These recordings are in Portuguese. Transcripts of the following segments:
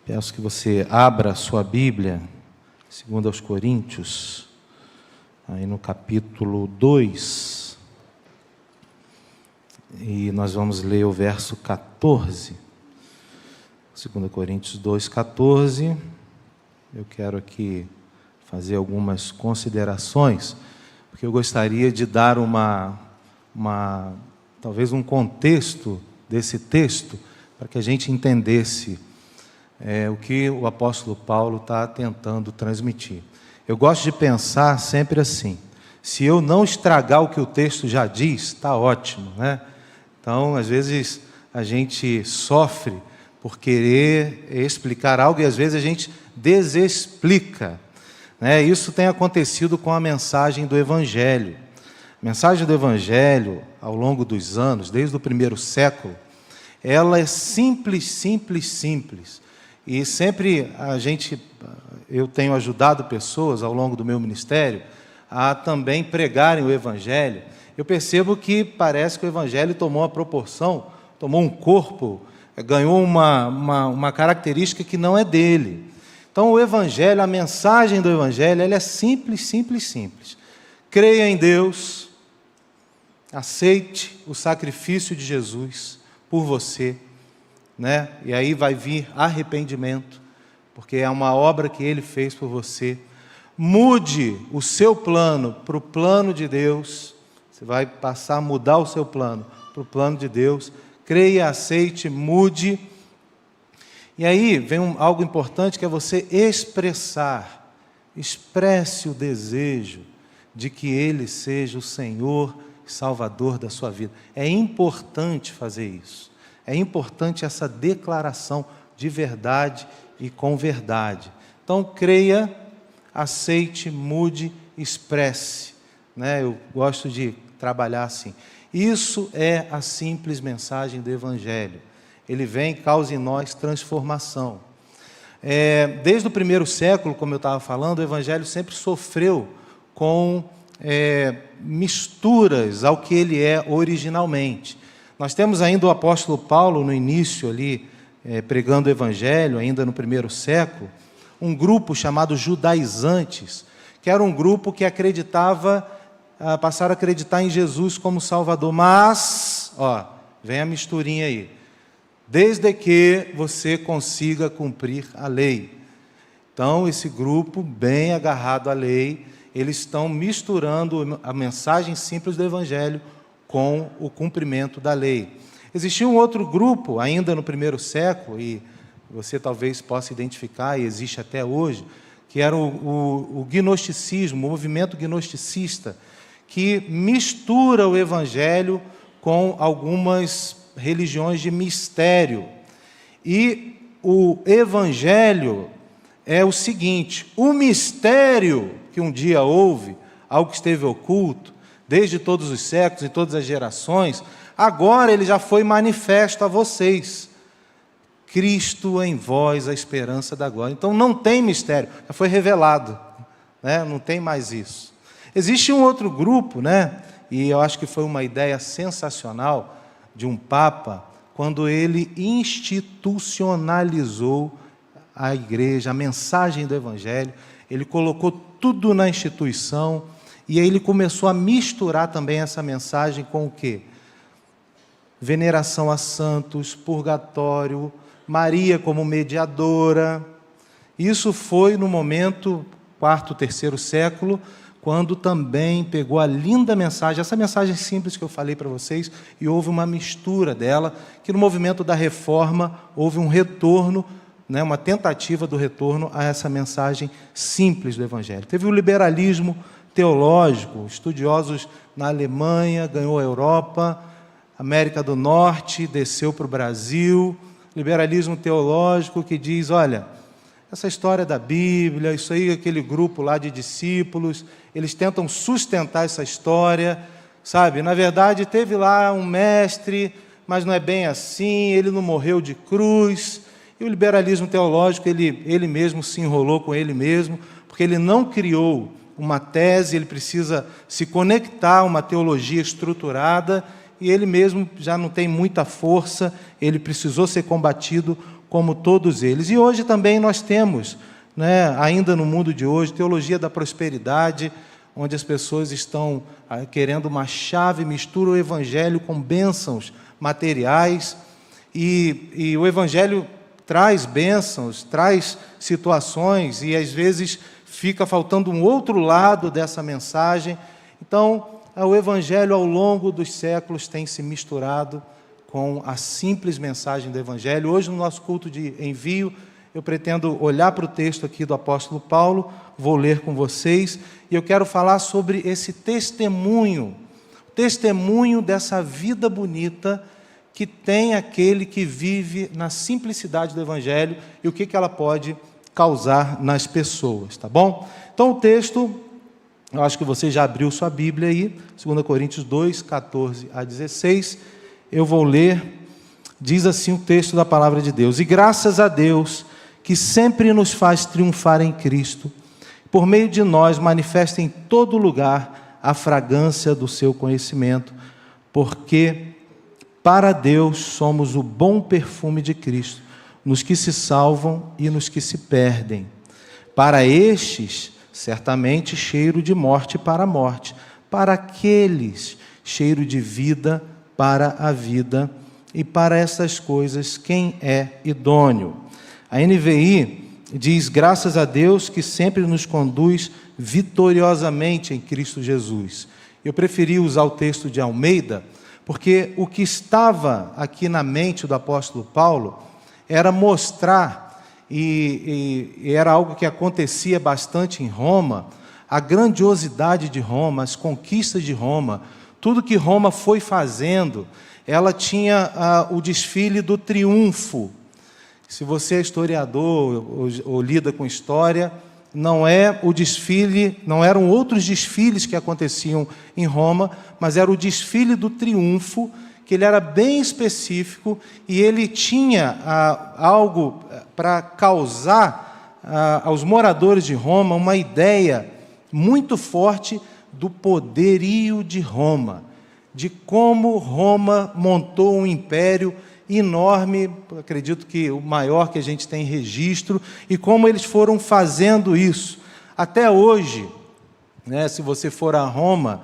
Peço que você abra a sua Bíblia, 2 Coríntios, aí no capítulo 2, e nós vamos ler o verso 14. 2 Coríntios 2, 14. Eu quero aqui fazer algumas considerações, porque eu gostaria de dar talvez um contexto desse texto, para que a gente entendesse o que o apóstolo Paulo está tentando transmitir. Eu gosto de pensar sempre assim: se eu não estragar o que o texto já diz, está ótimo, né? Então, às vezes, a gente sofre por querer explicar algo e às vezes a gente desexplica, né? Isso tem acontecido com a mensagem do Evangelho. A mensagem do Evangelho, ao longo dos anos, desde o primeiro século, ela é simples, simples, simples. E sempre eu tenho ajudado pessoas ao longo do meu ministério a também pregarem o Evangelho. Eu percebo que parece que o Evangelho tomou uma proporção, tomou um corpo, ganhou uma característica que não é dele. Então o Evangelho, a mensagem do Evangelho, ela é simples, simples, simples. Creia em Deus, aceite o sacrifício de Jesus por você, né? E aí vai vir arrependimento, porque é uma obra que Ele fez por você. Mude o seu plano para o plano de Deus. Você vai passar a mudar o seu plano para o plano de Deus. Creia, aceite, mude. E aí vem algo importante, que é você expressar. Expresse o desejo de que Ele seja o Senhor e Salvador da sua vida. É importante fazer isso. É importante essa declaração de verdade e com verdade. Então, creia, aceite, mude, expresse, né? Eu gosto de trabalhar assim. Isso é a simples mensagem do Evangelho. Ele vem e causa em nós transformação. Desde o primeiro século, como eu estava falando, o Evangelho sempre sofreu com misturas ao que ele é originalmente. Nós temos ainda o apóstolo Paulo no início ali, pregando o Evangelho, ainda no primeiro século, um grupo chamado judaizantes, que era um grupo que passaram a acreditar em Jesus como Salvador, mas, vem a misturinha aí, desde que você consiga cumprir a lei. Então, esse grupo, bem agarrado à lei, eles estão misturando a mensagem simples do Evangelho com o cumprimento da lei. Existia um outro grupo, ainda no primeiro século, e você talvez possa identificar, e existe até hoje, que era o gnosticismo, o movimento gnosticista, que mistura o Evangelho com algumas religiões de mistério. E o Evangelho é o seguinte: o mistério que um dia houve, algo que esteve oculto, desde todos os séculos e todas as gerações, agora ele já foi manifesto a vocês. Cristo em vós, a esperança da glória. Então não tem mistério, já foi revelado, né? Não tem mais isso. Existe um outro grupo, né? E eu acho que foi uma ideia sensacional de um Papa, quando ele institucionalizou a igreja, a mensagem do Evangelho. Ele colocou tudo na instituição. E aí ele começou a misturar também essa mensagem com o quê? Veneração a santos, purgatório, Maria como mediadora. Isso foi no momento, quarto, terceiro século, quando também pegou a linda mensagem, essa mensagem simples que eu falei para vocês, e houve uma mistura dela, que no movimento da Reforma houve um retorno, né, uma tentativa do retorno a essa mensagem simples do Evangelho. Teve o liberalismo teológico, estudiosos na Alemanha, ganhou a Europa, América do Norte, desceu para o Brasil, liberalismo teológico que diz, olha, essa história da Bíblia, isso aí, aquele grupo lá de discípulos, eles tentam sustentar essa história, sabe? Na verdade, teve lá um mestre, mas não é bem assim, ele não morreu de cruz. E o liberalismo teológico, ele mesmo se enrolou com ele mesmo, porque ele não criou uma tese, ele precisa se conectar a uma teologia estruturada, e ele mesmo já não tem muita força, ele precisou ser combatido como todos eles. E hoje também nós temos, né, ainda no mundo de hoje, teologia da prosperidade, onde as pessoas estão querendo uma chave, mistura o evangelho com bênçãos materiais, e o evangelho traz bênçãos, traz situações, e às vezes fica faltando um outro lado dessa mensagem. Então, o evangelho ao longo dos séculos tem se misturado com a simples mensagem do evangelho. Hoje, no nosso culto de envio, eu pretendo olhar para o texto aqui do apóstolo Paulo, vou ler com vocês, e eu quero falar sobre esse testemunho dessa vida bonita que tem aquele que vive na simplicidade do evangelho e o que ela pode causar nas pessoas, tá bom? Então o texto, eu acho que você já abriu sua Bíblia aí, 2 Coríntios 2, 14 a 16, eu vou ler, diz assim o texto da palavra de Deus: E graças a Deus, que sempre nos faz triunfar em Cristo, por meio de nós manifesta em todo lugar a fragrância do seu conhecimento, porque para Deus somos o bom perfume de Cristo, nos que se salvam e nos que se perdem. Para estes, certamente, cheiro de morte para a morte, para aqueles, cheiro de vida para a vida, e para essas coisas, quem é idôneo? A NVI diz: graças a Deus que sempre nos conduz vitoriosamente em Cristo Jesus. Eu preferi usar o texto de Almeida, porque o que estava aqui na mente do apóstolo Paulo era mostrar, e era algo que acontecia bastante em Roma, a grandiosidade de Roma, as conquistas de Roma, tudo que Roma foi fazendo. Ela tinha o desfile do triunfo. Se você é historiador ou lida com história, não é o desfile, não eram outros desfiles que aconteciam em Roma, mas era o desfile do triunfo, que ele era bem específico, e ele tinha algo para causar aos moradores de Roma uma ideia muito forte do poderio de Roma, de como Roma montou um império enorme, acredito que o maior que a gente tem registro, e como eles foram fazendo isso. Até hoje, né, se você for a Roma,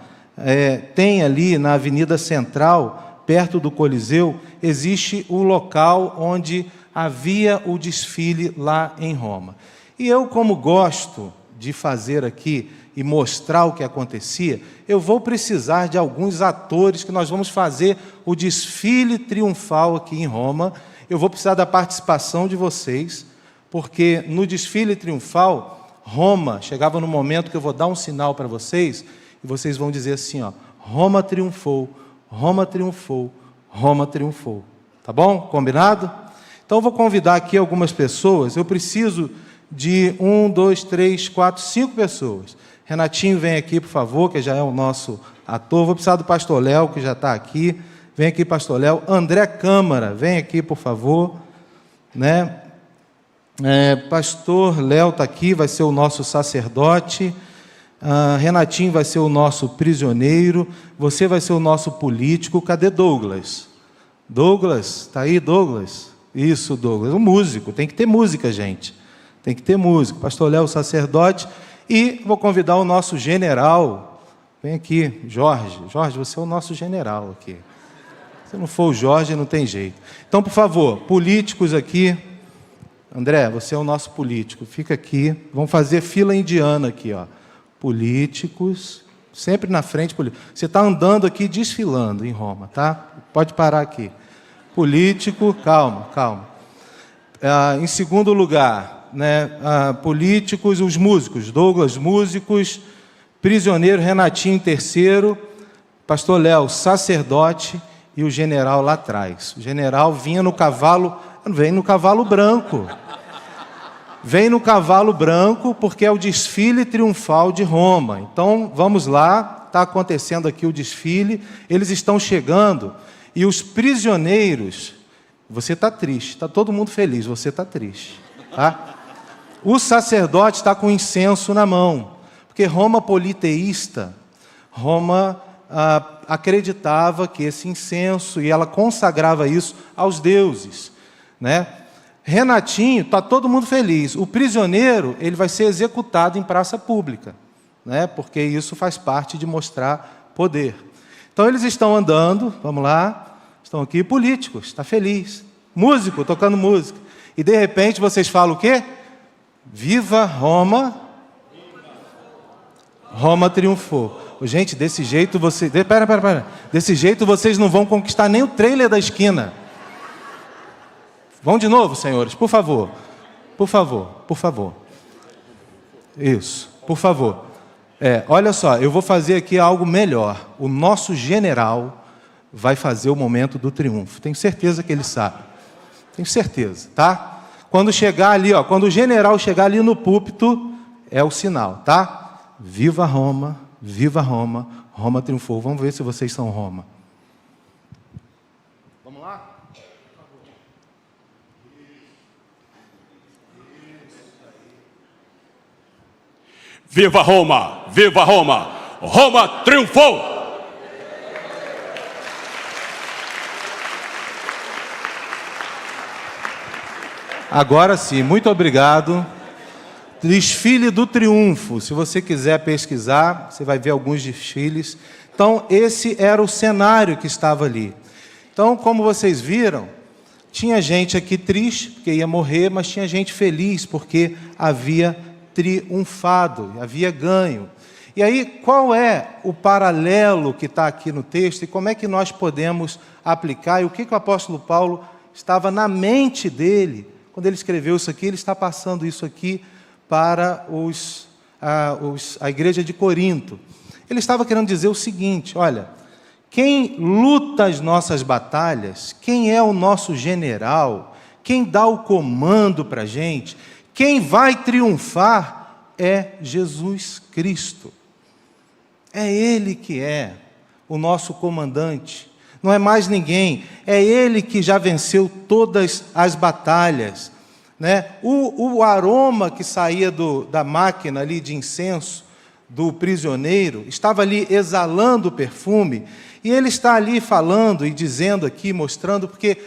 tem ali na Avenida Central, perto do Coliseu, existe o local onde havia o desfile lá em Roma. E eu, como gosto de fazer aqui e mostrar o que acontecia, eu vou precisar de alguns atores, que nós vamos fazer o desfile triunfal aqui em Roma. Eu vou precisar da participação de vocês, porque no desfile triunfal, Roma, chegava no momento que eu vou dar um sinal para vocês, e vocês vão dizer assim, ó: Roma triunfou, Roma triunfou, Roma triunfou. Tá bom? Combinado? Então eu vou convidar aqui algumas pessoas. Eu preciso de 1, 2, 3, 4, 5 pessoas. Renatinho, vem aqui, por favor, que já é o nosso ator. Vou precisar do pastor Léo, que já está aqui. Vem aqui, pastor Léo. André Câmara, vem aqui, por favor. Né? Pastor Léo está aqui, vai ser o nosso sacerdote. Renatinho vai ser o nosso prisioneiro. Você vai ser o nosso político. Cadê Douglas? Douglas, está aí, Douglas? Isso, Douglas. Um músico, tem que ter música, gente. Tem que ter música. Pastor Léo, sacerdote. E vou convidar o nosso general. Vem aqui, Jorge. Jorge, você é o nosso general aqui. Se não for o Jorge, não tem jeito. Então, por favor, políticos aqui. André, você é o nosso político. Fica aqui. Vamos fazer fila indiana aqui, ó. Políticos, sempre na frente. Você está andando aqui desfilando em Roma, tá? Pode parar aqui. Político, calma, calma. Em segundo lugar, né, políticos, os músicos, Douglas, músicos, prisioneiro, Renatinho, terceiro, pastor Léo, sacerdote, e o general lá atrás. O general vinha no cavalo, vem no cavalo branco. Vem no cavalo branco porque é o desfile triunfal de Roma. Então, vamos lá, está acontecendo aqui o desfile, eles estão chegando, e os prisioneiros, você está triste, está todo mundo feliz, você está triste, tá? O sacerdote está com incenso na mão, porque Roma politeísta, Roma acreditava que esse incenso, e ela consagrava isso aos deuses, né? Renatinho, está todo mundo feliz. O prisioneiro, ele vai ser executado em praça pública, né? Porque isso faz parte de mostrar poder. Então, eles estão andando, vamos lá, estão aqui políticos, está feliz. Músico, tocando música. E, de repente, vocês falam o quê? Viva Roma! Roma triunfou. Gente, desse jeito vocês... Pera. Desse jeito vocês não vão conquistar nem o trailer da esquina. Vão de novo, senhores, por favor. Por favor. Isso, por favor. Olha só, eu vou fazer aqui algo melhor. O nosso general vai fazer o momento do triunfo. Tenho certeza que ele sabe. Tenho certeza, tá? Quando chegar ali, quando o general chegar ali no púlpito, é o sinal, tá? Viva Roma, Roma triunfou. Vamos ver se vocês são Roma. Vamos lá? Viva Roma! Viva Roma! Roma triunfou! Agora sim, muito obrigado. Desfile do triunfo. Se você quiser pesquisar, você vai ver alguns desfiles. Então, esse era o cenário que estava ali. Então, como vocês viram, tinha gente aqui triste, porque ia morrer, mas tinha gente feliz, porque havia triunfado, havia ganho. E aí, qual é o paralelo que está aqui no texto e como é que nós podemos aplicar? E o que o apóstolo Paulo estava na mente dele quando ele escreveu isso aqui? Ele está passando isso aqui para a igreja de Corinto. Ele estava querendo dizer o seguinte: olha, quem luta as nossas batalhas, quem é o nosso general, quem dá o comando para a gente, quem vai triunfar é Jesus Cristo. É Ele que é o nosso comandante. Não é mais ninguém. É Ele que já venceu todas as batalhas, né? O aroma que saía da máquina ali de incenso do prisioneiro estava ali exalando o perfume. E ele está ali falando e dizendo aqui, mostrando, porque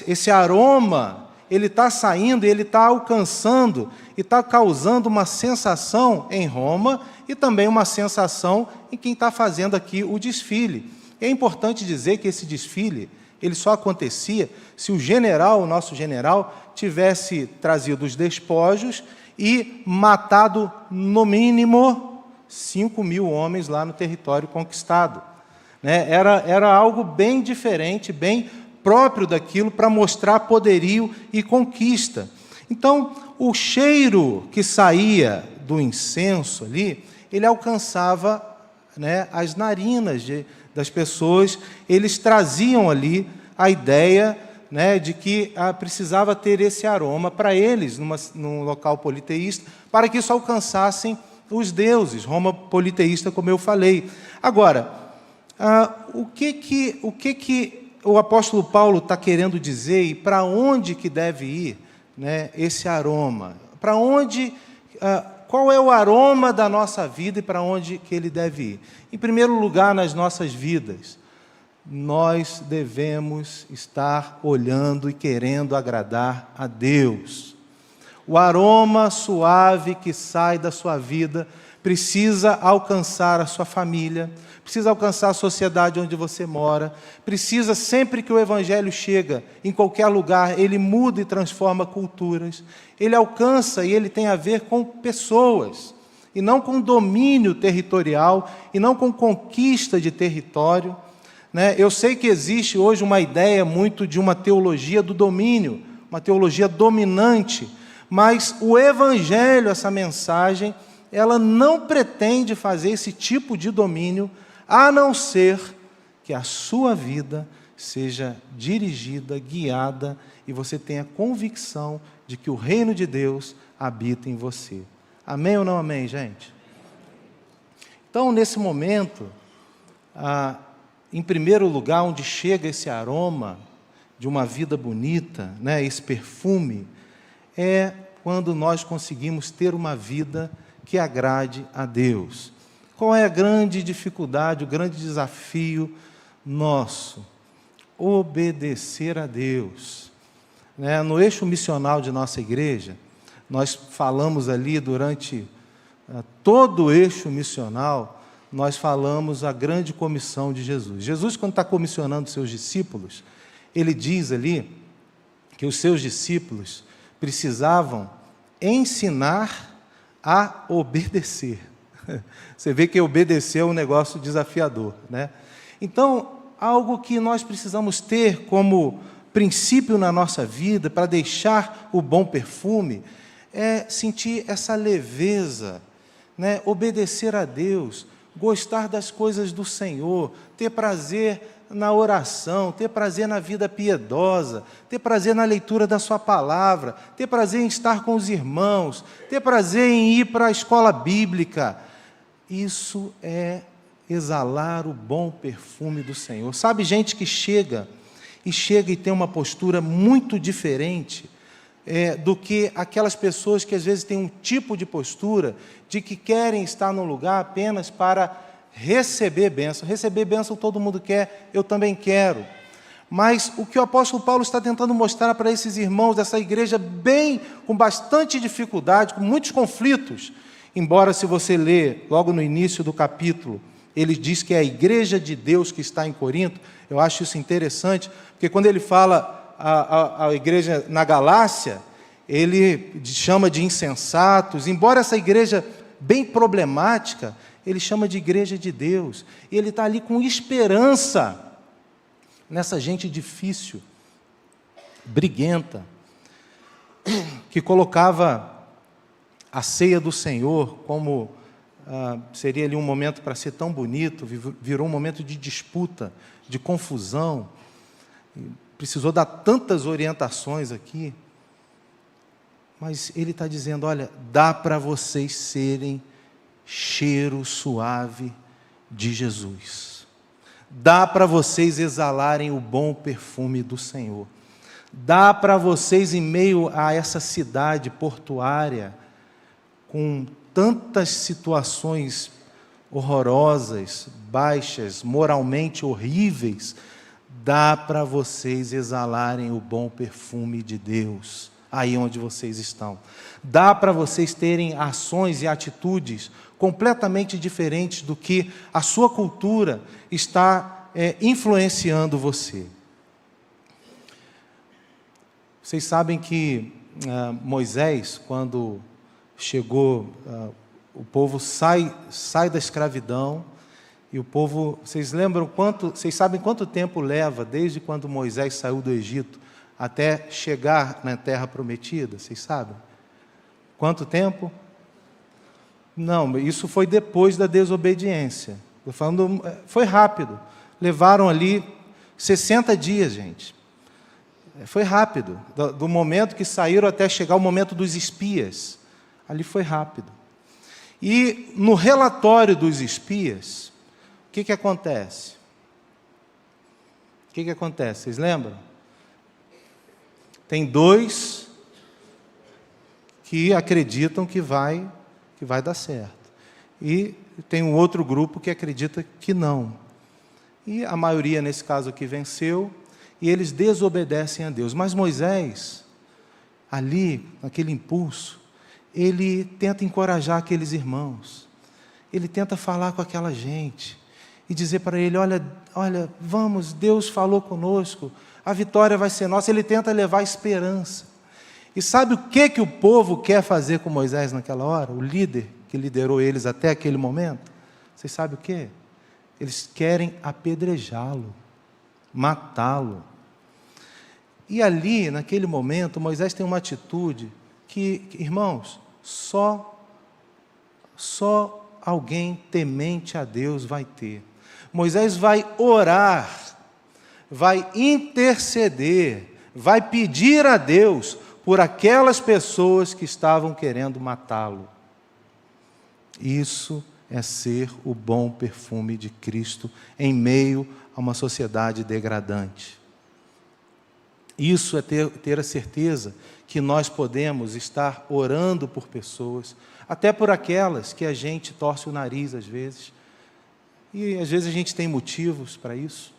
esse aroma, ele está saindo, ele está alcançando e está causando uma sensação em Roma e também uma sensação em quem está fazendo aqui o desfile. É importante dizer que esse desfile, ele só acontecia se o nosso general, tivesse trazido os despojos e matado, no mínimo, 5.000 homens lá no território conquistado, né? Era algo bem diferente, bem próprio daquilo, para mostrar poderio e conquista. Então, o cheiro que saía do incenso ali, ele alcançava, né, as narinas das pessoas. Eles traziam ali a ideia, né, de que precisava ter esse aroma para eles, num local politeísta, para que isso alcançassem os deuses, Roma politeísta, como eu falei. Agora, o que o apóstolo Paulo está querendo dizer e para onde que deve ir, né, esse aroma? Para onde, qual é o aroma da nossa vida e para onde que ele deve ir? Em primeiro lugar, nas nossas vidas, nós devemos estar olhando e querendo agradar a Deus. O aroma suave que sai da sua vida precisa alcançar a sua família, precisa alcançar a sociedade onde você mora, precisa, sempre que o Evangelho chega em qualquer lugar, ele muda e transforma culturas, ele alcança e ele tem a ver com pessoas, e não com domínio territorial, e não com conquista de território, né? Eu sei que existe hoje uma ideia muito de uma teologia do domínio, uma teologia dominante, mas o Evangelho, essa mensagem, ela não pretende fazer esse tipo de domínio, a não ser que a sua vida seja dirigida, guiada, e você tenha convicção de que o reino de Deus habita em você. Amém ou não amém, gente? Então, nesse momento, em primeiro lugar, onde chega esse aroma de uma vida bonita, né, esse perfume, é quando nós conseguimos ter uma vida que agrade a Deus. Qual é a grande dificuldade, o grande desafio nosso? obedecer a Deus. No eixo missional de nossa igreja, nós falamos ali durante todo o eixo missional, nós falamos a grande comissão de Jesus. Jesus, quando está comissionando seus discípulos, ele diz ali que os seus discípulos precisavam ensinar a obedecer. Você vê que obedecer é um negócio desafiador, né? Então, algo que nós precisamos ter como princípio na nossa vida, para deixar o bom perfume, é sentir essa leveza, né? Obedecer a Deus, gostar das coisas do Senhor, ter prazer na oração, ter prazer na vida piedosa, ter prazer na leitura da sua palavra, ter prazer em estar com os irmãos, ter prazer em ir para a escola bíblica. Isso é exalar o bom perfume do Senhor. Sabe, gente que chega e tem uma postura muito diferente do que aquelas pessoas que às vezes têm um tipo de postura de que querem estar num lugar apenas para receber bênção. Receber bênção todo mundo quer, eu também quero. Mas o que o apóstolo Paulo está tentando mostrar para esses irmãos dessa igreja com bastante dificuldade, com muitos conflitos, embora se você ler logo no início do capítulo, ele diz que é a igreja de Deus que está em Corinto. Eu acho isso interessante, porque quando ele fala a igreja na Galácia, ele chama de insensatos, embora essa igreja bem problemática, ele chama de igreja de Deus, e ele está ali com esperança nessa gente difícil, briguenta, que colocava a ceia do Senhor como seria ali um momento para ser tão bonito, virou um momento de disputa, de confusão, precisou dar tantas orientações aqui, mas ele está dizendo, olha, dá para vocês serem cheiro suave de Jesus, dá para vocês exalarem o bom perfume do Senhor, dá para vocês, em meio a essa cidade portuária, com tantas situações horrorosas, baixas, moralmente horríveis, dá para vocês exalarem o bom perfume de Deus, aí onde vocês estão. Dá para vocês terem ações e atitudes completamente diferentes do que a sua cultura está influenciando você. Vocês sabem que Moisés, quando chegou, o povo sai da escravidão, e o povo, vocês sabem quanto tempo leva, desde quando Moisés saiu do Egito, até chegar na terra prometida? Vocês sabem? Quanto tempo? Não, isso foi depois da desobediência. Estou falando, foi rápido. Levaram ali 60 dias, gente. Foi rápido. Do momento que saíram até chegar o momento dos espias. Ali foi rápido. E no relatório dos espias, o que acontece? O que acontece? Vocês lembram? Tem 2 que acreditam que vai dar certo. E tem um outro grupo que acredita que não. E a maioria, nesse caso aqui, venceu, e eles desobedecem a Deus. Mas Moisés, ali, naquele impulso, ele tenta encorajar aqueles irmãos. Ele tenta falar com aquela gente e dizer para ele, olha, vamos, Deus falou conosco, a vitória vai ser nossa. Ele tenta levar esperança. E sabe o que o povo quer fazer com Moisés naquela hora? O líder que liderou eles até aquele momento? Vocês sabem o quê? Eles querem apedrejá-lo, matá-lo. E ali, naquele momento, Moisés tem uma atitude que, irmãos, só alguém temente a Deus vai ter. Moisés vai orar, vai interceder, vai pedir a Deus por aquelas pessoas que estavam querendo matá-lo. Isso é ser o bom perfume de Cristo em meio a uma sociedade degradante. Isso é ter a certeza que nós podemos estar orando por pessoas, até por aquelas que a gente torce o nariz às vezes, e às vezes a gente tem motivos para isso,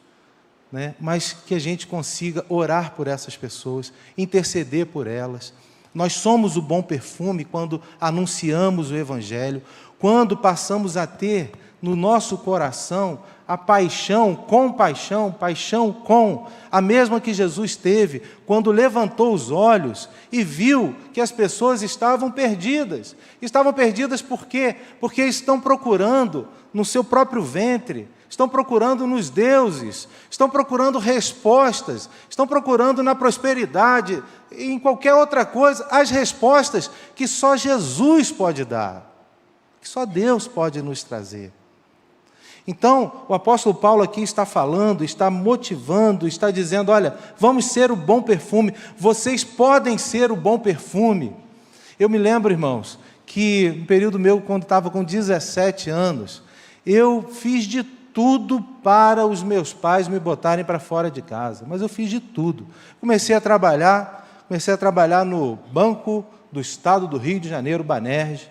né? Mas que a gente consiga orar por essas pessoas, interceder por elas. Nós somos o bom perfume quando anunciamos o Evangelho, quando passamos a ter no nosso coração a paixão, paixão com, a mesma que Jesus teve, quando levantou os olhos e viu que as pessoas estavam perdidas. Estavam perdidas por quê? Porque estão procurando no seu próprio ventre, estão procurando nos deuses, estão procurando respostas, estão procurando na prosperidade, em qualquer outra coisa, as respostas que só Jesus pode dar, que só Deus pode nos trazer. Então, o apóstolo Paulo aqui está falando, está motivando, está dizendo, olha, vamos ser o bom perfume, vocês podem ser o bom perfume. Eu me lembro, irmãos, que no período meu, quando estava com 17 anos, eu fiz de tudo para os meus pais me botarem para fora de casa, mas eu fiz de tudo. Comecei a trabalhar no Banco do Estado do Rio de Janeiro, Banerj,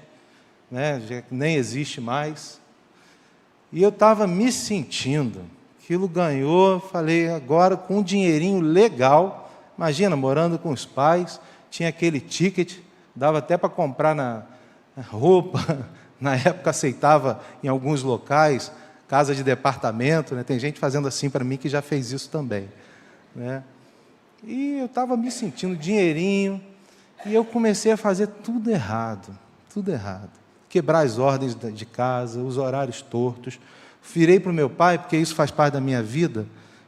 né, já nem existe mais. E eu estava me sentindo, aquilo ganhou, falei, agora com um dinheirinho legal, imagina, morando com os pais, tinha aquele ticket, dava até para comprar na roupa, na época aceitava em alguns locais, casa de departamento, né? Tem gente fazendo assim para mim que já fez isso também, né? E eu estava me sentindo dinheirinho, e eu comecei a fazer tudo errado, quebrar as ordens de casa, os horários tortos. Virei para o meu pai, porque isso faz parte da minha vida,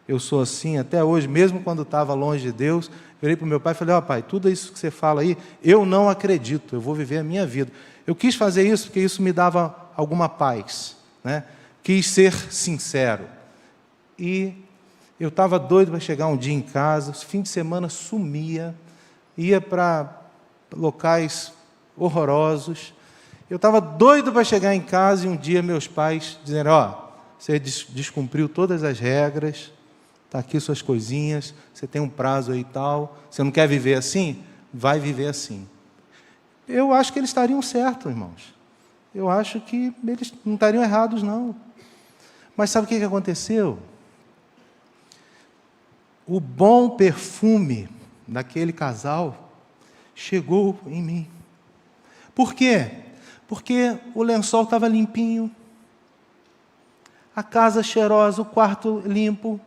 eu sou assim até hoje, mesmo quando estava longe de Deus, virei para o meu pai e falei, ó pai, tudo isso que você fala aí, eu não acredito, eu vou viver a minha vida. Eu quis fazer isso porque isso me dava alguma paz, né? Quis ser sincero. E eu estava doido para chegar um dia em casa, fim de semana sumia, ia para locais horrorosos. Eu estava doido para chegar em casa e um dia meus pais disseram, ó, você descumpriu todas as regras, está aqui suas coisinhas, você tem um prazo aí e tal, você não quer viver assim? Vai viver assim. Eu acho que eles estariam certos, irmãos. Eu acho que eles não estariam errados, não. Mas sabe o que aconteceu? O bom perfume daquele casal chegou em mim. Por quê? Porque o lençol estava limpinho, a casa cheirosa, o quarto limpo,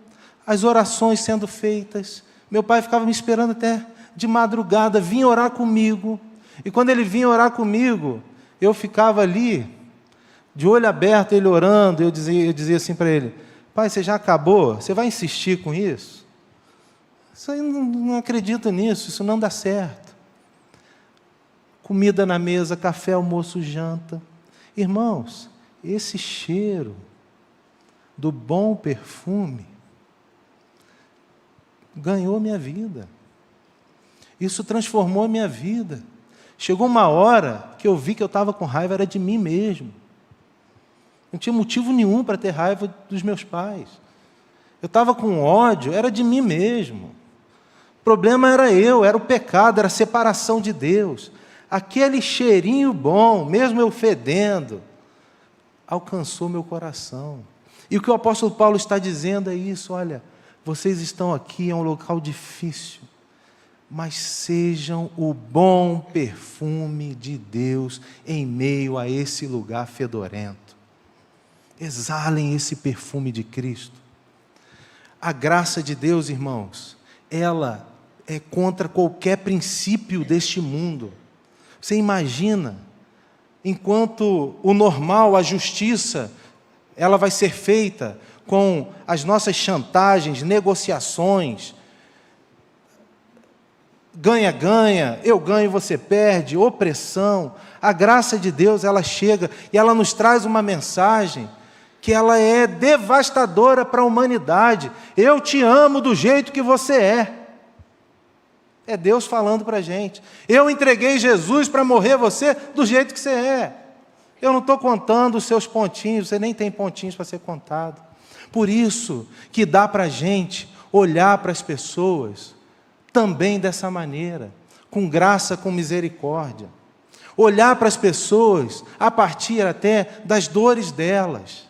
as orações sendo feitas. Meu pai ficava me esperando até de madrugada, vinha orar comigo. E quando ele vinha orar comigo, eu ficava ali, de olho aberto, ele orando, eu dizia assim para ele, pai, você já acabou? Você vai insistir com isso? Isso aí não acredito nisso, isso não dá certo. Comida na mesa, café, almoço, janta. Irmãos, esse cheiro do bom perfume ganhou minha vida. Isso transformou a minha vida. Chegou uma hora que eu vi que eu estava com raiva, era de mim mesmo. Não tinha motivo nenhum para ter raiva dos meus pais. Eu estava com ódio, era de mim mesmo. O problema era eu, era o pecado, era a separação de Deus. Aquele cheirinho bom, mesmo eu fedendo, alcançou meu coração. E o que o apóstolo Paulo está dizendo é isso, olha, vocês estão aqui, é um local difícil, mas sejam o bom perfume de Deus em meio a esse lugar fedorento. Exalem esse perfume de Cristo. A graça de Deus, irmãos, ela é contra qualquer princípio deste mundo. Você imagina, enquanto o normal, a justiça, ela vai ser feita com as nossas chantagens, negociações, ganha-ganha, eu ganho, você perde, opressão. A graça de Deus, ela chega e ela nos traz uma mensagem que ela é devastadora para a humanidade. Eu te amo do jeito que você é. É Deus falando para a gente. Eu entreguei Jesus para morrer você do jeito que você é. Eu não estou contando os seus pontinhos, você nem tem pontinhos para ser contado. Por isso que dá para a gente olhar para as pessoas também dessa maneira, com graça, com misericórdia. Olhar para as pessoas a partir até das dores delas.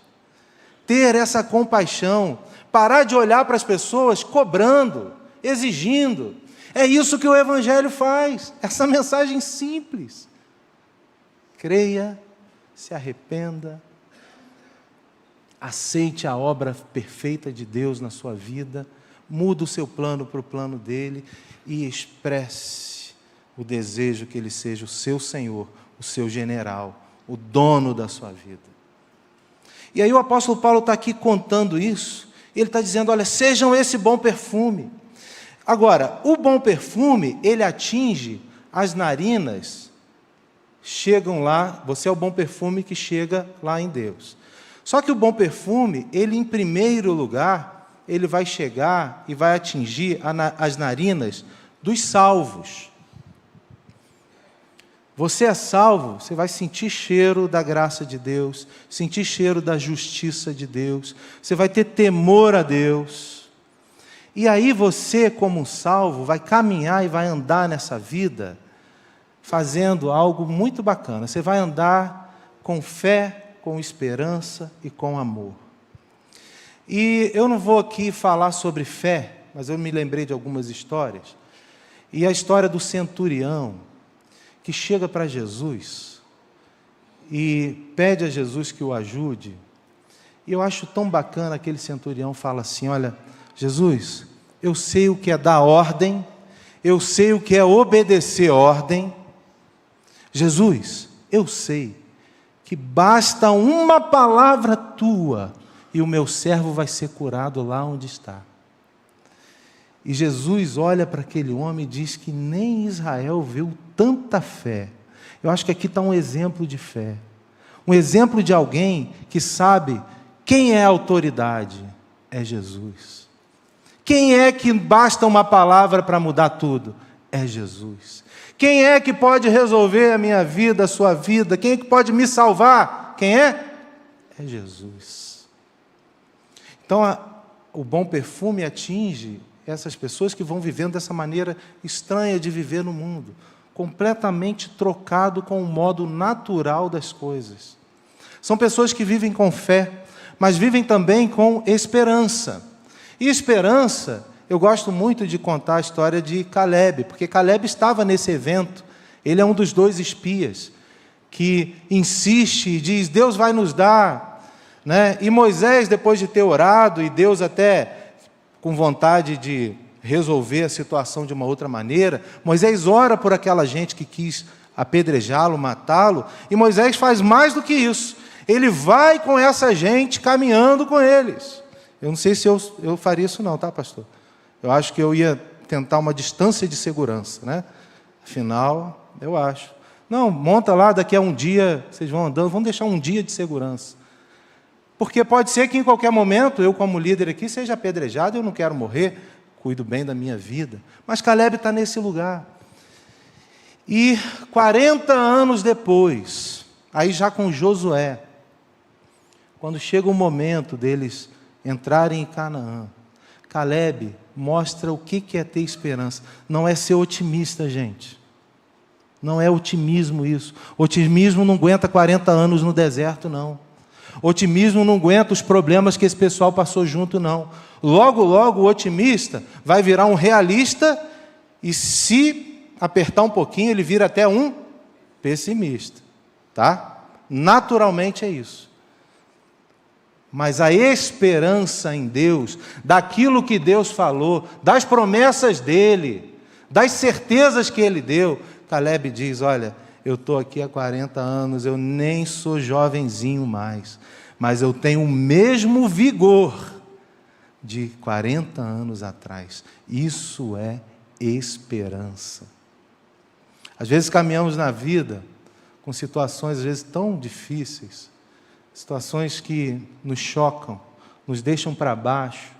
Ter essa compaixão, parar de olhar para as pessoas cobrando, exigindo. É isso que o Evangelho faz, essa mensagem simples. Creia, se arrependa, aceite a obra perfeita de Deus na sua vida, muda o seu plano para o plano dele e expresse o desejo que ele seja o seu Senhor, o seu general, o dono da sua vida. E aí o apóstolo Paulo está aqui contando isso, ele está dizendo, olha, sejam esse bom perfume. Agora, o bom perfume, ele atinge as narinas, chegam lá, você é o bom perfume que chega lá em Deus. Só que o bom perfume, ele em primeiro lugar, ele vai chegar e vai atingir as narinas dos salvos. Você é salvo, você vai sentir cheiro da graça de Deus, sentir cheiro da justiça de Deus, você vai ter temor a Deus. E aí você, como um salvo, vai caminhar e vai andar nessa vida fazendo algo muito bacana. Você vai andar com fé, com esperança e com amor. E eu não vou aqui falar sobre fé, mas eu me lembrei de algumas histórias. E a história do centurião, que chega para Jesus e pede a Jesus que o ajude. E eu acho tão bacana aquele centurião fala assim, olha, Jesus, eu sei o que é dar ordem, eu sei o que é obedecer ordem. Jesus, eu sei que basta uma palavra tua e o meu servo vai ser curado lá onde está. E Jesus olha para aquele homem e diz que nem Israel viu tanta fé. Eu acho que aqui está um exemplo de fé. Um exemplo de alguém que sabe quem é a autoridade. É Jesus. Quem é que basta uma palavra para mudar tudo? É Jesus. Quem é que pode resolver a minha vida, a sua vida? Quem é que pode me salvar? Quem é? É Jesus. Então, o bom perfume atinge essas pessoas que vão vivendo dessa maneira estranha de viver no mundo, completamente trocado com o modo natural das coisas. São pessoas que vivem com fé, mas vivem também com esperança. E esperança, eu gosto muito de contar a história de Caleb, porque Caleb estava nesse evento, ele é um dos 2 espias, que insiste e diz, Deus vai nos dar, né? E Moisés, depois de ter orado, e Deus até com vontade de resolver a situação de uma outra maneira, Moisés ora por aquela gente que quis apedrejá-lo, matá-lo, e Moisés faz mais do que isso, ele vai com essa gente, caminhando com eles. Eu não sei se eu faria isso não, tá, pastor? Eu acho que eu ia tentar uma distância de segurança, né? Afinal, eu acho. Não, monta lá, daqui a um dia, vocês vão andando, vamos deixar um dia de segurança. Porque pode ser que em qualquer momento, eu como líder aqui, seja apedrejado, eu não quero morrer, cuido bem da minha vida. Mas Caleb está nesse lugar. E 40 anos depois, aí já com Josué, quando chega o momento deles entrarem em Canaã, Caleb mostra o que é ter esperança. Não é ser otimista, gente. Não é otimismo isso. Otimismo não aguenta 40 anos no deserto, não. Otimismo não aguenta os problemas que esse pessoal passou junto, não. Logo, logo, o otimista vai virar um realista e, se apertar um pouquinho, ele vira até um pessimista. Tá? Naturalmente é isso. Mas a esperança em Deus, daquilo que Deus falou, das promessas dEle, das certezas que Ele deu, Caleb diz, olha, eu estou aqui há 40 anos, eu nem sou jovenzinho mais, mas eu tenho o mesmo vigor de 40 anos atrás. Isso é esperança. Às vezes caminhamos na vida com situações, às vezes, tão difíceis, situações que nos chocam, nos deixam para baixo,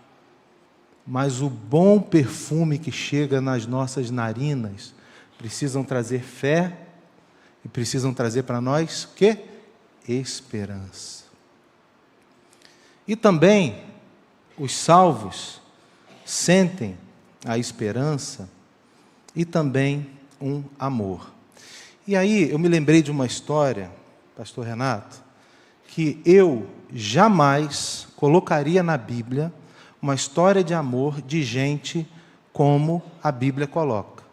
mas o bom perfume que chega nas nossas narinas precisam trazer fé e precisam trazer para nós o quê? Esperança. E também os salvos sentem a esperança e também um amor. E aí eu me lembrei de uma história, pastor Renato, que eu jamais colocaria na Bíblia uma história de amor de gente como a Bíblia coloca.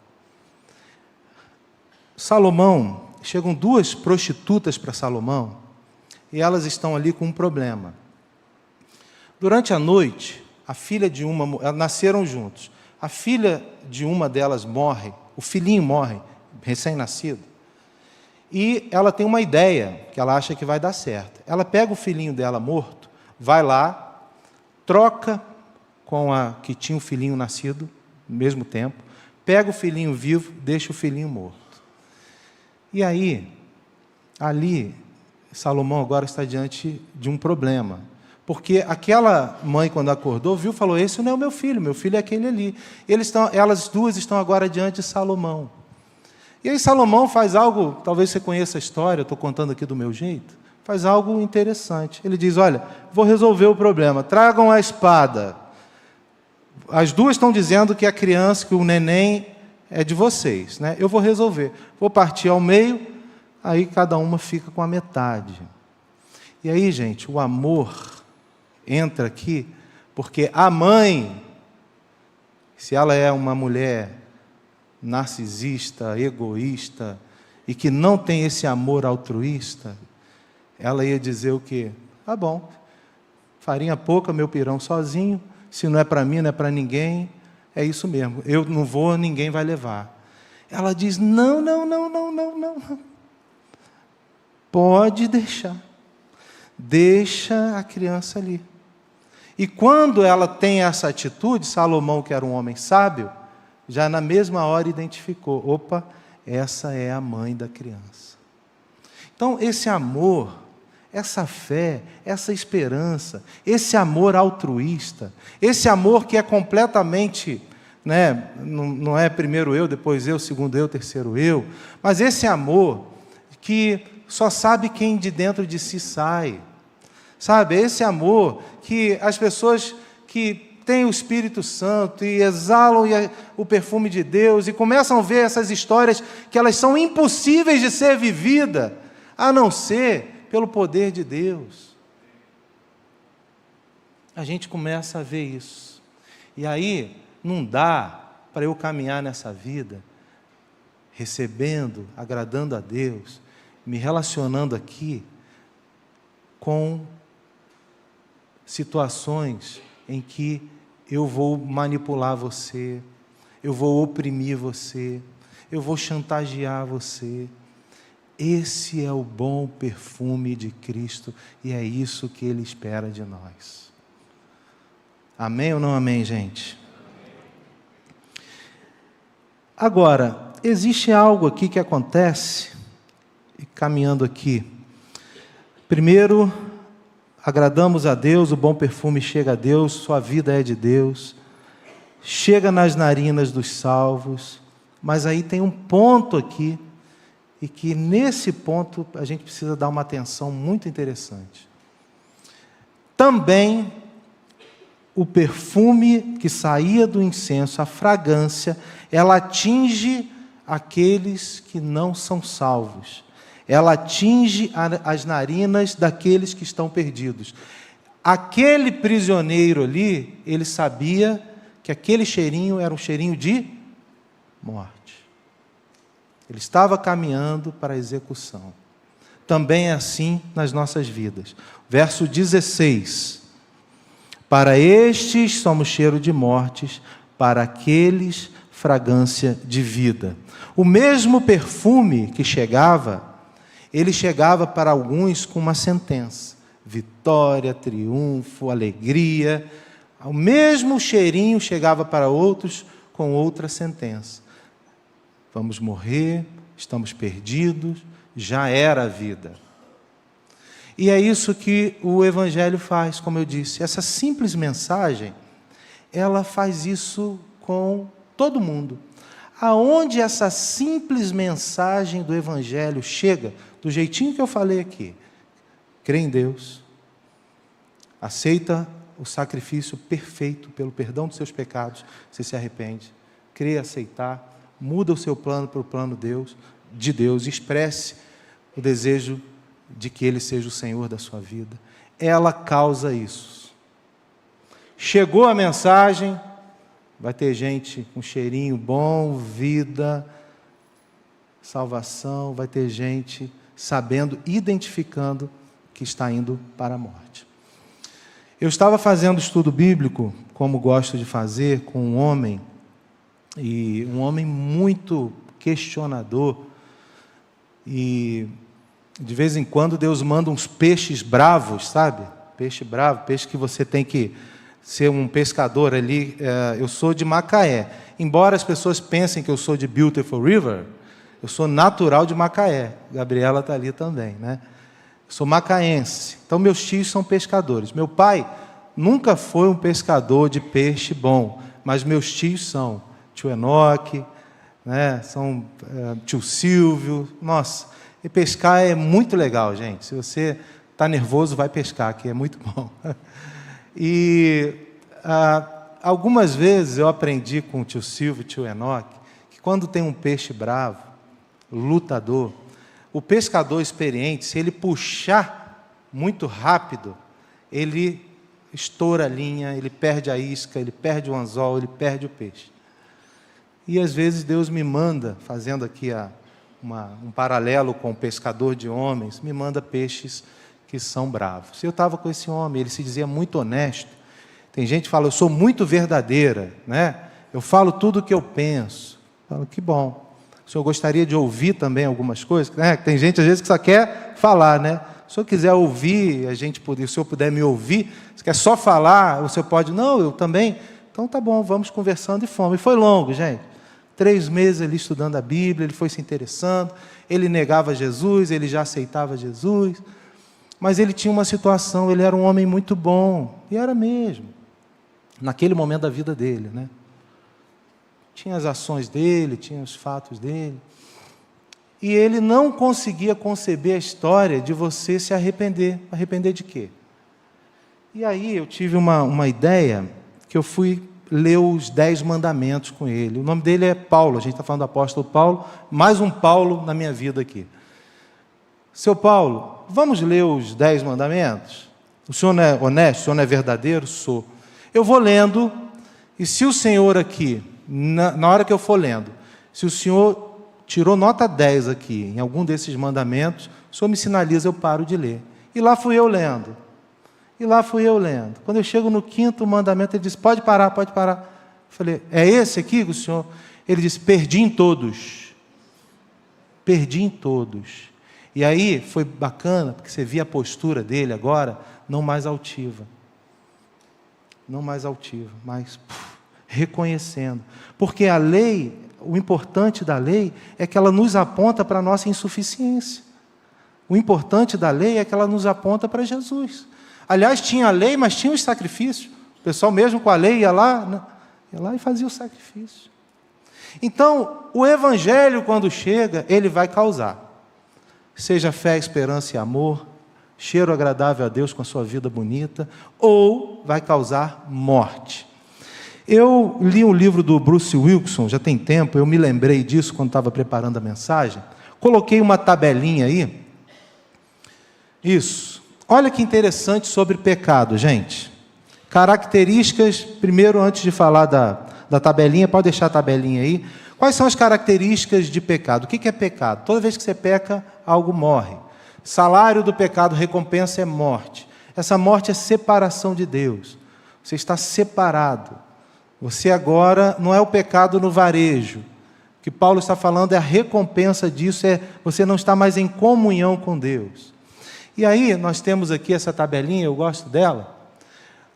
Salomão, chegam duas prostitutas para Salomão, e elas estão ali com um problema. Durante a noite, a filha de uma... Elas nasceram juntos. A filha de uma delas morre, o filhinho morre, recém-nascido, e ela tem uma ideia, que ela acha que vai dar certo. Ela pega o filhinho dela morto, vai lá, troca com a que tinha o filhinho nascido, no mesmo tempo, pega o filhinho vivo, deixa o filhinho morto. E aí, ali, Salomão agora está diante de um problema. Porque aquela mãe, quando acordou, viu e falou, esse não é o meu filho é aquele ali. Elas duas estão agora diante de Salomão. E aí Salomão faz algo, talvez você conheça a história, eu estou contando aqui do meu jeito, faz algo interessante. Ele diz, olha, vou resolver o problema, tragam a espada. As duas estão dizendo que a criança, que o neném é de vocês, né? Eu vou resolver. Vou partir ao meio, aí cada uma fica com a metade. E aí, gente, o amor entra aqui, porque a mãe, se ela é uma mulher narcisista, egoísta, e que não tem esse amor altruísta, ela ia dizer o quê? Tá bom, farinha pouca, meu pirão sozinho, se não é para mim, não é para ninguém, é isso mesmo, eu não vou, ninguém vai levar. Ela diz, não, pode deixar, deixa a criança ali. E quando ela tem essa atitude, Salomão, que era um homem sábio, já na mesma hora identificou, opa, essa é a mãe da criança. Então, esse amor, essa fé, essa esperança, esse amor altruísta, esse amor que é completamente, né, não é primeiro eu, depois eu, segundo eu, terceiro eu, mas esse amor que só sabe quem de dentro de si sai. Sabe, esse amor que as pessoas que têm o Espírito Santo e exalam o perfume de Deus e começam a ver essas histórias que elas são impossíveis de ser vividas, a não ser pelo poder de Deus. A gente começa a ver isso. E aí, não dá para eu caminhar nessa vida, recebendo, agradando a Deus, me relacionando aqui com situações em que eu vou manipular você, eu vou oprimir você, eu vou chantagear você. Esse é o bom perfume de Cristo e é isso que Ele espera de nós. Amém ou não amém, gente? Agora, existe algo aqui que acontece, e caminhando aqui. Primeiro, agradamos a Deus, o bom perfume chega a Deus, sua vida é de Deus, chega nas narinas dos salvos, mas aí tem um ponto aqui, e que nesse ponto a gente precisa dar uma atenção muito interessante. Também o perfume que saía do incenso, a fragrância, ela atinge aqueles que não são salvos. Ela atinge as narinas daqueles que estão perdidos. Aquele prisioneiro ali, ele sabia que aquele cheirinho era um cheirinho de morte. Ele estava caminhando para a execução. Também é assim nas nossas vidas. Verso 16. Para estes somos cheiro de mortes, para aqueles fragrância de vida. O mesmo perfume que chegava, ele chegava para alguns com uma sentença. Vitória, triunfo, alegria. O mesmo cheirinho chegava para outros com outra sentença. Vamos morrer, estamos perdidos, já era a vida. E é isso que o Evangelho faz, como eu disse. Essa simples mensagem, ela faz isso com todo mundo. Aonde essa simples mensagem do Evangelho chega, do jeitinho que eu falei aqui, crê em Deus, aceita o sacrifício perfeito pelo perdão dos seus pecados, você se arrepende, crê, aceitar, muda o seu plano para o plano de Deus, expresse o desejo de que Ele seja o Senhor da sua vida. Ela causa isso. Chegou a mensagem, vai ter gente com cheirinho bom, vida, salvação, vai ter gente sabendo, identificando que está indo para a morte. Eu estava fazendo estudo bíblico, como gosto de fazer, com um homem, e um homem muito questionador, e de vez em quando Deus manda uns peixes bravos, sabe? Peixe bravo, peixe que você tem que ser um pescador ali. Eu sou de Macaé. Embora as pessoas pensem que eu sou de Beautiful River, eu sou natural de Macaé. Gabriela está ali também, né? Eu sou macaense. Então, meus tios são pescadores. Meu pai nunca foi um pescador de peixe bom, mas meus tios são. Tio Enoque, né? São tio Silvio. Nossa, e pescar é muito legal, gente. Se você está nervoso, vai pescar, que é muito bom. E algumas vezes eu aprendi com o tio Silvio e o tio Enoque que quando tem um peixe bravo, lutador, o pescador experiente, se ele puxar muito rápido, ele estoura a linha, ele perde a isca, ele perde o anzol, ele perde o peixe. E às vezes Deus me manda, fazendo aqui um paralelo com o pescador de homens, me manda peixes que são bravos. Eu estava com esse homem, ele se dizia muito honesto. Tem gente que fala, eu sou muito verdadeira, né? Eu falo tudo o que eu penso. Eu falo, que bom. O senhor gostaria de ouvir também algumas coisas? Né? Tem gente, às vezes, que só quer falar, né? Se o senhor quiser ouvir, se o senhor puder me ouvir, se quer só falar, o senhor pode, não, eu também. Então, tá bom, vamos conversando e fomos. E foi longo, gente. 3 meses ali estudando a Bíblia, ele foi se interessando, ele negava Jesus, ele já aceitava Jesus, mas ele tinha uma situação, ele era um homem muito bom, e era mesmo, naquele momento da vida dele, né? Tinha as ações dele, tinha os fatos dele, e ele não conseguia conceber a história de você se arrepender. Arrepender de quê? E aí eu tive uma ideia, que eu fui ler os 10 mandamentos com ele. O nome dele é Paulo, a gente está falando do apóstolo Paulo, mais um Paulo na minha vida aqui. Seu Paulo, vamos ler os 10 mandamentos? O senhor não é honesto? O senhor não é verdadeiro? Sou. Eu vou lendo, e se o senhor aqui, na hora que eu for lendo, se o senhor tirou nota 10 aqui, em algum desses mandamentos, o senhor me sinaliza, eu paro de ler. E lá fui eu lendo. E lá fui eu lendo. Quando eu chego no 5º mandamento, ele disse, pode parar, pode parar. Eu falei, é esse aqui que o senhor... Ele disse, perdi em todos. Perdi em todos. E aí foi bacana, porque você via a postura dele agora, não mais altiva. Não mais altiva, mas reconhecendo. Porque a lei, o importante da lei é que ela nos aponta para a nossa insuficiência. O importante da lei é que ela nos aponta para Jesus. Aliás, tinha a lei, mas tinha os sacrifícios. O pessoal mesmo com a lei ia lá e fazia o sacrifício. Então, o Evangelho, quando chega, ele vai causar. Seja fé, esperança e amor, cheiro agradável a Deus com a sua vida bonita, ou vai causar morte. Eu li um livro do Bruce Wilkinson, já tem tempo, eu me lembrei disso quando estava preparando a mensagem. Coloquei uma tabelinha aí. Isso. Olha que interessante sobre pecado, gente. Características, primeiro, antes de falar da tabelinha, pode deixar a tabelinha aí. Quais são as características de pecado? O que é pecado? Toda vez que você peca, algo morre. Salário do pecado, recompensa é morte. Essa morte é separação de Deus. Você está separado. Você agora não é o pecado no varejo. O que Paulo está falando é a recompensa disso, é você não está mais em comunhão com Deus. E aí, nós temos aqui essa tabelinha, eu gosto dela.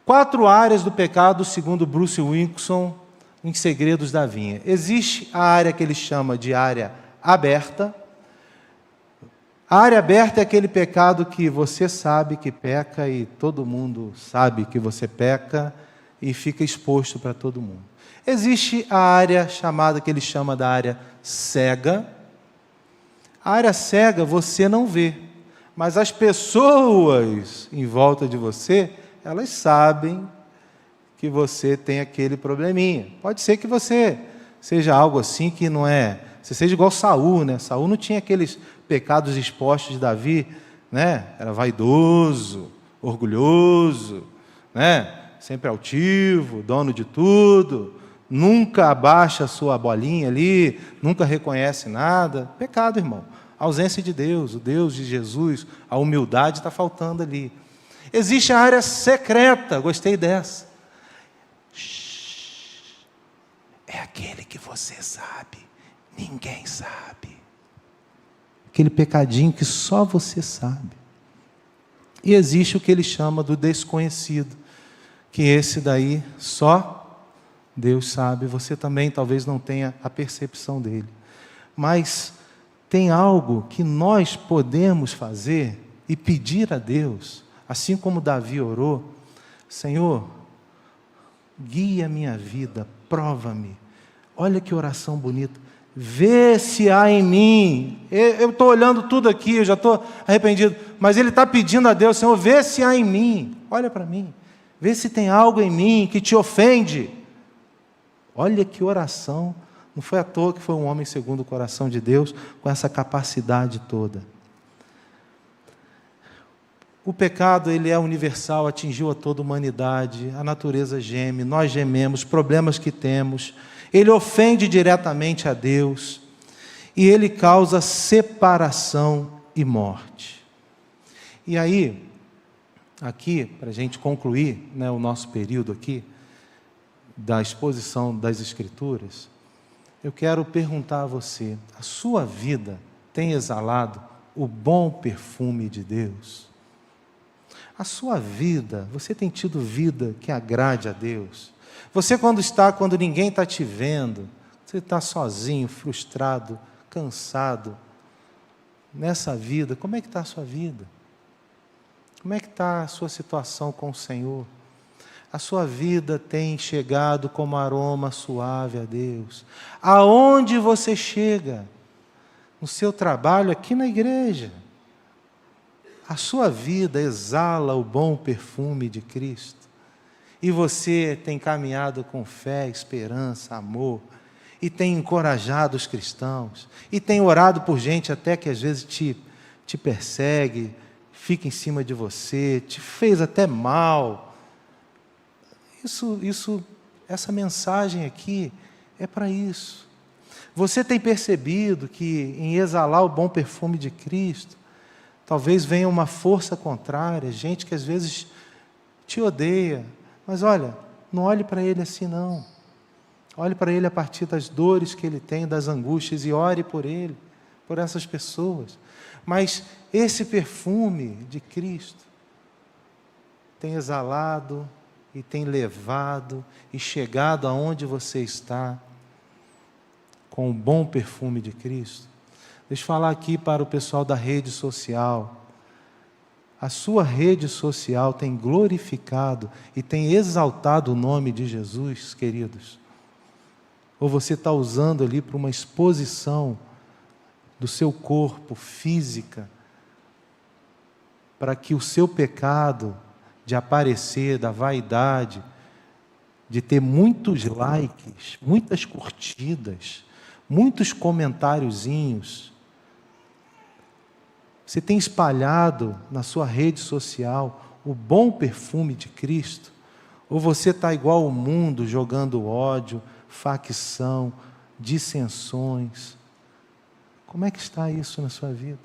4 áreas do pecado, segundo Bruce Wilkinson, em Segredos da Vinha. Existe a área que ele chama de área aberta. A área aberta é aquele pecado que você sabe que peca e todo mundo sabe que você peca e fica exposto para todo mundo. Existe a área chamada, que ele chama da área cega. A área cega você não vê. Mas as pessoas em volta de você, elas sabem que você tem aquele probleminha. Pode ser que você seja algo assim que não é... Você seja igual Saul, né? Saul não tinha aqueles pecados expostos de Davi, né? Era vaidoso, orgulhoso, né? Sempre altivo, dono de tudo, nunca abaixa a sua bolinha ali, nunca reconhece nada. Pecado, irmão. A ausência de Deus, o Deus de Jesus, a humildade está faltando ali. Existe a área secreta, gostei dessa. É aquele que você sabe, ninguém sabe. Aquele pecadinho que só você sabe. E existe o que ele chama do desconhecido, que esse daí só Deus sabe, você também talvez não tenha a percepção dele. Mas tem algo que nós podemos fazer e pedir a Deus, assim como Davi orou: Senhor, guia a minha vida, prova-me. Olha que oração bonita. Vê se há em mim. Eu estou olhando tudo aqui, eu já estou arrependido, mas ele está pedindo a Deus: Senhor, vê se há em mim. Olha para mim. Vê se tem algo em mim que te ofende. Olha que oração. Não foi à toa que foi um homem segundo o coração de Deus, com essa capacidade toda. O pecado, ele é universal, atingiu a toda a humanidade, a natureza geme, nós gememos, problemas que temos. Ele ofende diretamente a Deus e ele causa separação e morte. E aí, aqui, para a gente concluir, né, o nosso período aqui, da exposição das Escrituras, eu quero perguntar a você: a sua vida tem exalado o bom perfume de Deus? A sua vida, você tem tido vida que agrade a Deus? Você quando ninguém está te vendo, você está sozinho, frustrado, cansado, nessa vida, como é que está a sua vida? Como é que está a sua situação com o Senhor? A sua vida tem chegado como aroma suave a Deus? Aonde você chega? No seu trabalho, aqui na igreja. A sua vida exala o bom perfume de Cristo. E você tem caminhado com fé, esperança, amor, e tem encorajado os cristãos, e tem orado por gente até que às vezes te persegue, fica em cima de você, te fez até mal. Essa mensagem aqui é para isso. Você tem percebido que em exalar o bom perfume de Cristo, talvez venha uma força contrária, gente que às vezes te odeia. Mas olha, não olhe para ele assim não. Olhe para ele a partir das dores que ele tem, das angústias, e ore por ele, por essas pessoas. Mas esse perfume de Cristo tem exalado e tem levado e chegado aonde você está com o bom perfume de Cristo. Deixa eu falar aqui para o pessoal da rede social. A sua rede social tem glorificado e tem exaltado o nome de Jesus, queridos? Ou você está usando ali para uma exposição do seu corpo, física, para que o seu pecado de aparecer, da vaidade, de ter muitos likes, muitas curtidas, muitos comentáriozinhos, você tem espalhado na sua rede social o bom perfume de Cristo? Ou você está igual ao mundo, jogando ódio, facção, dissensões? Como é que está isso na sua vida?